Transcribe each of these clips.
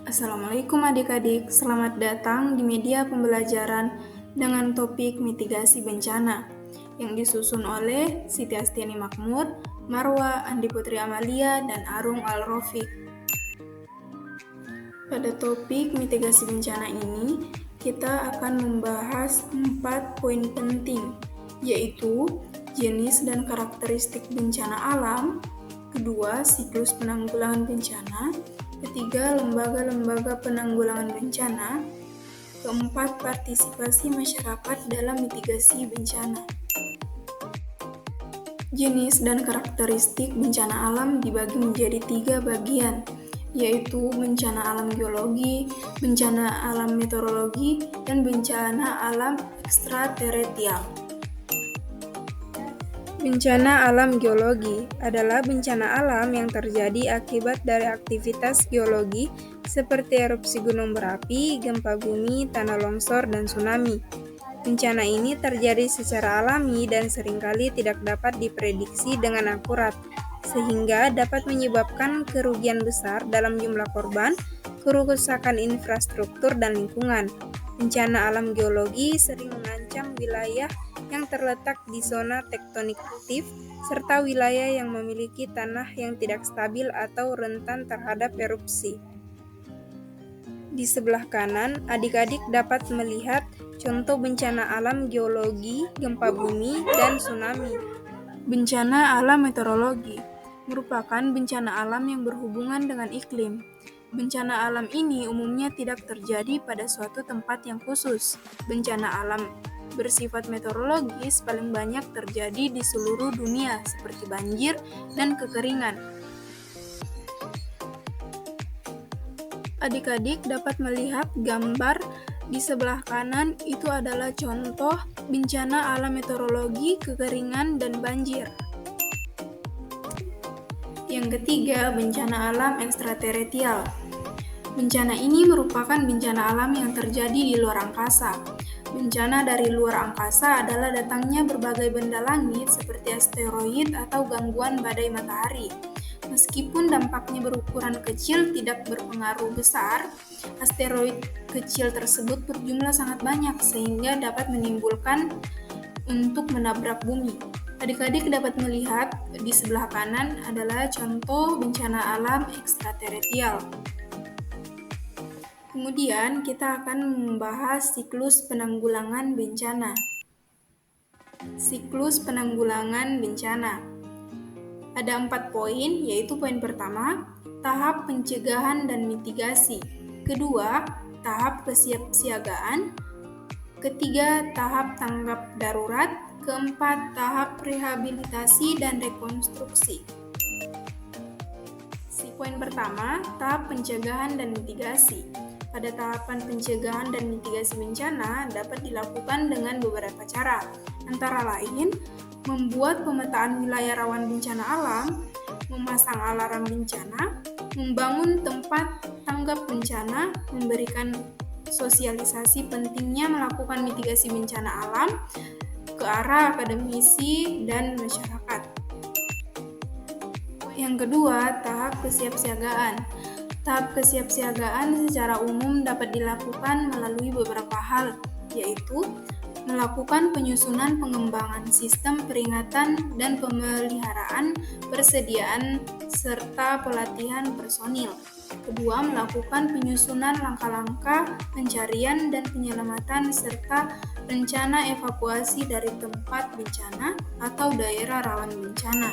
Assalamualaikum adik-adik, selamat datang di media pembelajaran dengan topik mitigasi bencana yang disusun oleh Siti Astiani Makmur, Marwa Andi Putri Amalia, dan Arung Al-Rofiq. Pada topik mitigasi bencana ini, kita akan membahas 4 poin penting, yaitu jenis dan karakteristik bencana alam, kedua, siklus penanggulangan bencana, ketiga, lembaga-lembaga penanggulangan bencana, keempat, partisipasi masyarakat dalam mitigasi bencana. Jenis dan karakteristik bencana alam dibagi menjadi 3 bagian, yaitu bencana alam geologi, bencana alam meteorologi, dan bencana alam ekstraterestrial. Bencana alam geologi adalah bencana alam yang terjadi akibat dari aktivitas geologi seperti erupsi gunung berapi, gempa bumi, tanah longsor, dan tsunami. Bencana ini terjadi secara alami dan seringkali tidak dapat diprediksi dengan akurat, sehingga dapat menyebabkan kerugian besar dalam jumlah korban, kerusakan infrastruktur, dan lingkungan. Bencana alam geologi sering mengancam wilayah yang terletak di zona tektonik aktif, serta wilayah yang memiliki tanah yang tidak stabil atau rentan terhadap erupsi. Di sebelah kanan, adik-adik dapat melihat contoh bencana alam geologi, gempa bumi, dan tsunami. Bencana alam meteorologi merupakan bencana alam yang berhubungan dengan iklim. Bencana alam ini umumnya tidak terjadi pada suatu tempat yang khusus. Bencana alam bersifat meteorologis paling banyak terjadi di seluruh dunia, seperti banjir dan kekeringan. Adik-adik dapat melihat gambar di sebelah kanan, itu adalah contoh bencana alam meteorologi, kekeringan, dan banjir. Yang ketiga, bencana alam ekstraterestrial. Bencana ini merupakan bencana alam yang terjadi di luar angkasa. Bencana dari luar angkasa adalah datangnya berbagai benda langit seperti asteroid atau gangguan badai matahari. Meskipun dampaknya berukuran kecil tidak berpengaruh besar, asteroid kecil tersebut berjumlah sangat banyak sehingga dapat menimbulkan untuk menabrak bumi. Adik-adik dapat melihat di sebelah kanan adalah contoh bencana alam ekstraterestrial. Kemudian kita akan membahas siklus penanggulangan bencana. Siklus penanggulangan bencana. Ada 4 poin, yaitu poin pertama, tahap pencegahan dan mitigasi. Kedua, tahap kesiapsiagaan. Ketiga, tahap tanggap darurat. Keempat, tahap rehabilitasi dan rekonstruksi. Poin pertama, tahap pencegahan dan mitigasi. Pada tahapan pencegahan dan mitigasi bencana dapat dilakukan dengan beberapa cara, antara lain membuat pemetaan wilayah rawan bencana alam, memasang alarm bencana, membangun tempat tanggap bencana, memberikan sosialisasi pentingnya melakukan mitigasi bencana alam ke arah akademisi dan masyarakat. Yang kedua, tahap kesiapsiagaan. Tahap kesiapsiagaan secara umum dapat dilakukan melalui beberapa hal, yaitu melakukan penyusunan pengembangan sistem peringatan dan pemeliharaan persediaan serta pelatihan personil. Kedua, melakukan penyusunan langkah-langkah pencarian dan penyelamatan serta rencana evakuasi dari tempat bencana atau daerah rawan bencana.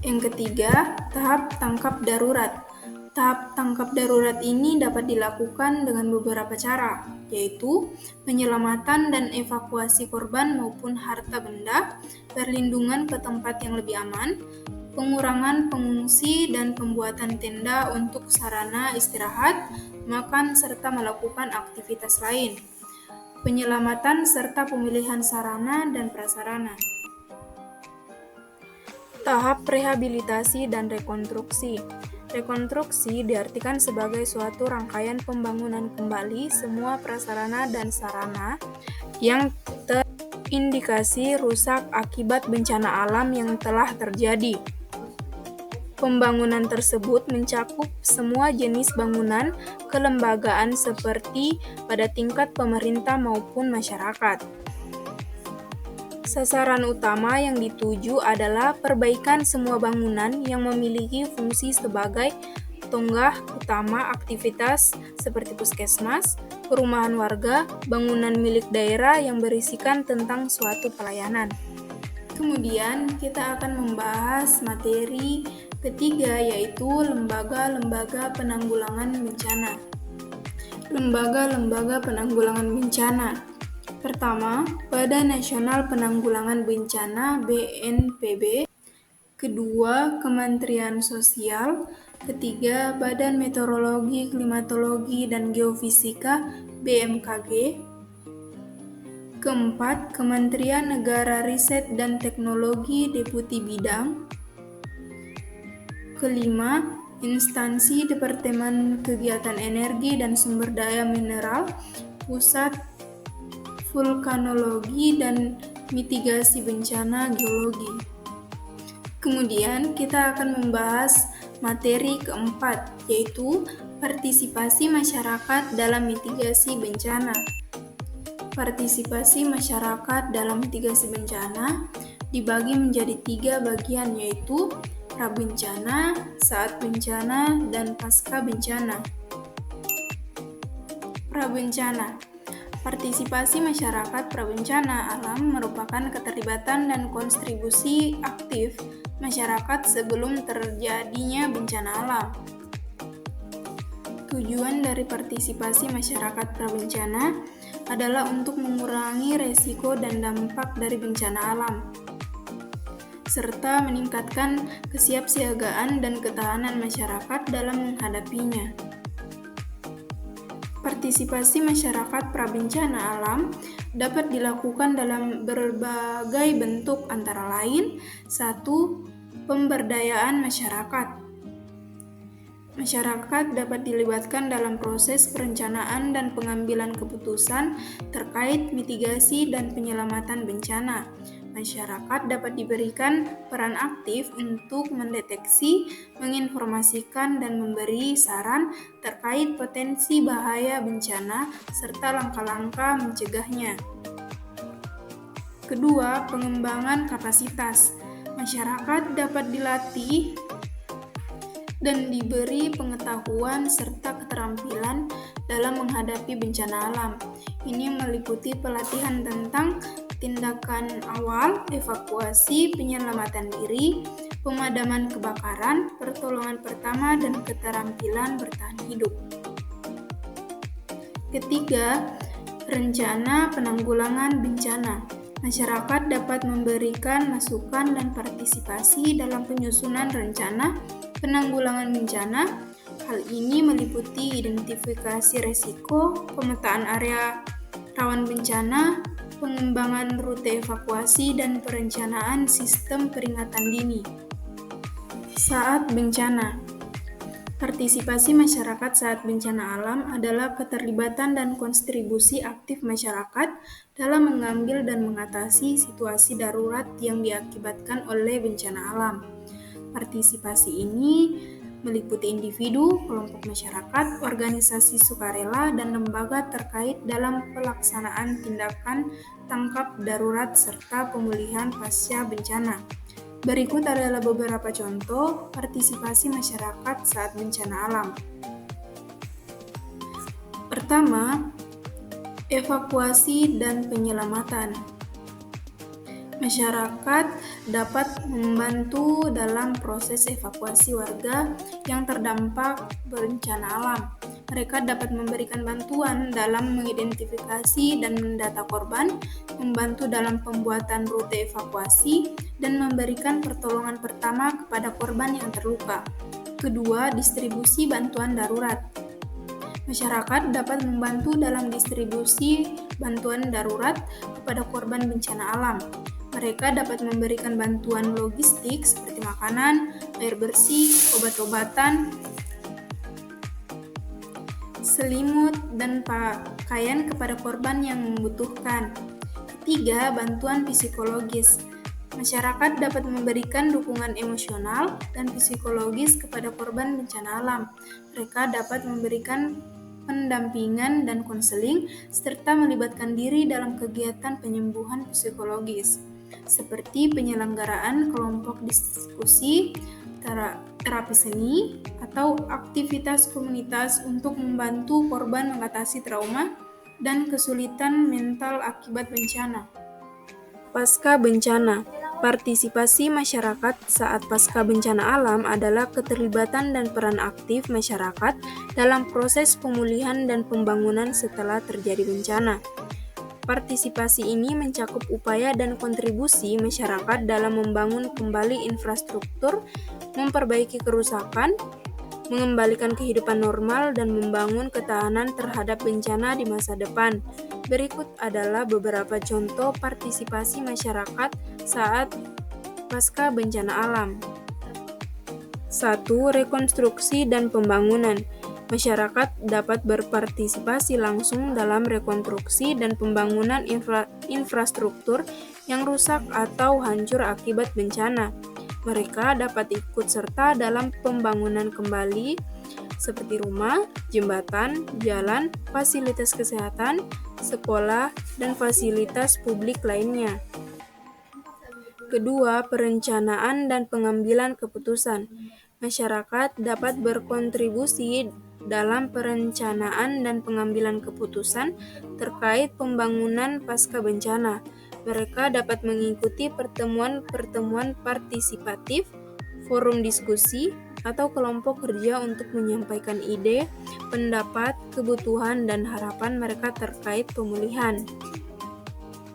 Yang ketiga, tahap tangkap darurat. Tahap tangkap darurat ini dapat dilakukan dengan beberapa cara, yaitu penyelamatan dan evakuasi korban maupun harta benda, perlindungan ke tempat yang lebih aman, pengurangan pengungsi dan pembuatan tenda untuk sarana istirahat, makan, serta melakukan aktivitas lain. Penyelamatan serta pemilihan sarana dan prasarana. Tahap rehabilitasi dan rekonstruksi. Rekonstruksi diartikan sebagai suatu rangkaian pembangunan kembali semua prasarana dan sarana yang terindikasi rusak akibat bencana alam yang telah terjadi. Pembangunan tersebut mencakup semua jenis bangunan kelembagaan seperti pada tingkat pemerintah maupun masyarakat. Sasaran utama yang dituju adalah perbaikan semua bangunan yang memiliki fungsi sebagai tonggak utama aktivitas seperti puskesmas, perumahan warga, bangunan milik daerah yang berisikan tentang suatu pelayanan. Kemudian kita akan membahas materi ketiga, yaitu lembaga-lembaga penanggulangan bencana. Lembaga-lembaga penanggulangan bencana. Pertama, Badan Nasional Penanggulangan Bencana (BNPB). Kedua, Kementerian Sosial. Ketiga, Badan Meteorologi, Klimatologi, dan Geofisika (BMKG). Keempat, Kementerian Negara Riset dan Teknologi Deputi Bidang. Kelima, instansi Departemen Kegiatan Energi dan Sumber Daya Mineral, Pusat Vulkanologi dan Mitigasi Bencana Geologi. Kemudian kita akan membahas materi keempat, yaitu partisipasi masyarakat dalam mitigasi bencana. Partisipasi masyarakat dalam mitigasi bencana dibagi menjadi 3 bagian, yaitu prabencana, saat bencana, dan pasca bencana. Prabencana. Partisipasi masyarakat prabencana alam merupakan keterlibatan dan kontribusi aktif masyarakat sebelum terjadinya bencana alam. Tujuan dari partisipasi masyarakat prabencana adalah untuk mengurangi resiko dan dampak dari bencana alam, serta meningkatkan kesiapsiagaan dan ketahanan masyarakat dalam menghadapinya. Partisipasi masyarakat prabencana alam dapat dilakukan dalam berbagai bentuk, antara lain: 1. Pemberdayaan masyarakat. Masyarakat dapat dilibatkan dalam proses perencanaan dan pengambilan keputusan terkait mitigasi dan penyelamatan bencana. Masyarakat dapat diberikan peran aktif untuk mendeteksi, menginformasikan, dan memberi saran terkait potensi bahaya bencana serta langkah-langkah mencegahnya. Kedua, pengembangan kapasitas. Masyarakat dapat dilatih dan diberi pengetahuan serta keterampilan dalam menghadapi bencana alam. Ini meliputi pelatihan tentang tindakan awal, evakuasi, penyelamatan diri, pemadaman kebakaran, pertolongan pertama, dan keterampilan bertahan hidup. Ketiga, rencana penanggulangan bencana. Masyarakat dapat memberikan masukan dan partisipasi dalam penyusunan rencana penanggulangan bencana. Hal ini meliputi identifikasi risiko, pemetaan area rawan bencana, pengembangan rute evakuasi, dan perencanaan sistem peringatan dini. Saat bencana. Partisipasi masyarakat saat bencana alam adalah keterlibatan dan kontribusi aktif masyarakat dalam mengambil dan mengatasi situasi darurat yang diakibatkan oleh bencana alam. Partisipasi ini meliputi individu, kelompok masyarakat, organisasi sukarela, dan lembaga terkait dalam pelaksanaan tindakan tangkap darurat serta pemulihan pasca bencana. Berikut adalah beberapa contoh partisipasi masyarakat saat bencana alam. Pertama, evakuasi dan penyelamatan. Masyarakat dapat membantu dalam proses evakuasi warga yang terdampak bencana alam. Mereka dapat memberikan bantuan dalam mengidentifikasi dan mendata korban, membantu dalam pembuatan rute evakuasi, dan memberikan pertolongan pertama kepada korban yang terluka. Kedua, distribusi bantuan darurat. Masyarakat dapat membantu dalam distribusi bantuan darurat kepada korban bencana alam. Mereka dapat memberikan bantuan logistik seperti makanan, air bersih, obat-obatan, selimut, dan pakaian kepada korban yang membutuhkan. Ketiga, bantuan psikologis. Masyarakat dapat memberikan dukungan emosional dan psikologis kepada korban bencana alam. Mereka dapat memberikan pendampingan dan konseling, serta melibatkan diri dalam kegiatan penyembuhan psikologis, seperti penyelenggaraan kelompok diskusi, terapi seni, atau aktivitas komunitas untuk membantu korban mengatasi trauma dan kesulitan mental akibat bencana. Pasca bencana, partisipasi masyarakat saat pasca bencana alam adalah keterlibatan dan peran aktif masyarakat dalam proses pemulihan dan pembangunan setelah terjadi bencana. Partisipasi ini mencakup upaya dan kontribusi masyarakat dalam membangun kembali infrastruktur, memperbaiki kerusakan, mengembalikan kehidupan normal, dan membangun ketahanan terhadap bencana di masa depan. Berikut adalah beberapa contoh partisipasi masyarakat saat pasca bencana alam. 1. Rekonstruksi dan pembangunan. Masyarakat dapat berpartisipasi langsung dalam rekonstruksi dan pembangunan infrastruktur yang rusak atau hancur akibat bencana. Mereka dapat ikut serta dalam pembangunan kembali seperti rumah, jembatan, jalan, fasilitas kesehatan, sekolah, dan fasilitas publik lainnya. Kedua, perencanaan dan pengambilan keputusan. Masyarakat dapat berkontribusi dalam perencanaan dan pengambilan keputusan terkait pembangunan pasca bencana. Mereka dapat mengikuti pertemuan-pertemuan partisipatif, forum diskusi, atau kelompok kerja untuk menyampaikan ide, pendapat, kebutuhan, dan harapan mereka terkait pemulihan.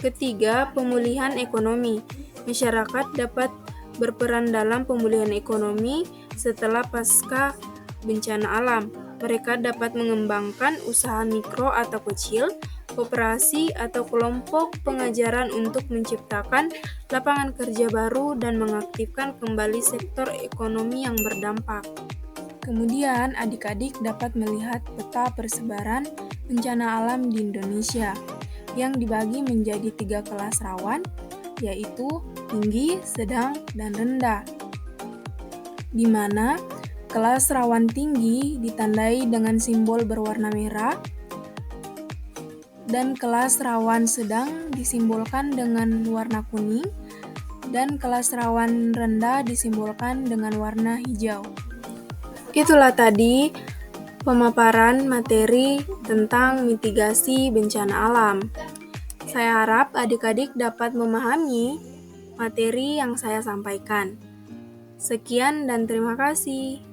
Ketiga, pemulihan ekonomi. Masyarakat dapat berperan dalam pemulihan ekonomi setelah pasca bencana alam. Mereka dapat mengembangkan usaha mikro atau kecil, koperasi atau kelompok pengajaran untuk menciptakan lapangan kerja baru dan mengaktifkan kembali sektor ekonomi yang berdampak. Kemudian, adik-adik dapat melihat peta persebaran bencana alam di Indonesia yang dibagi menjadi 3 kelas rawan, yaitu tinggi, sedang, dan rendah. Di mana kelas rawan tinggi ditandai dengan simbol berwarna merah, dan kelas rawan sedang disimbolkan dengan warna kuning, dan kelas rawan rendah disimbolkan dengan warna hijau. Itulah tadi pemaparan materi tentang mitigasi bencana alam. Saya harap adik-adik dapat memahami materi yang saya sampaikan. Sekian dan terima kasih.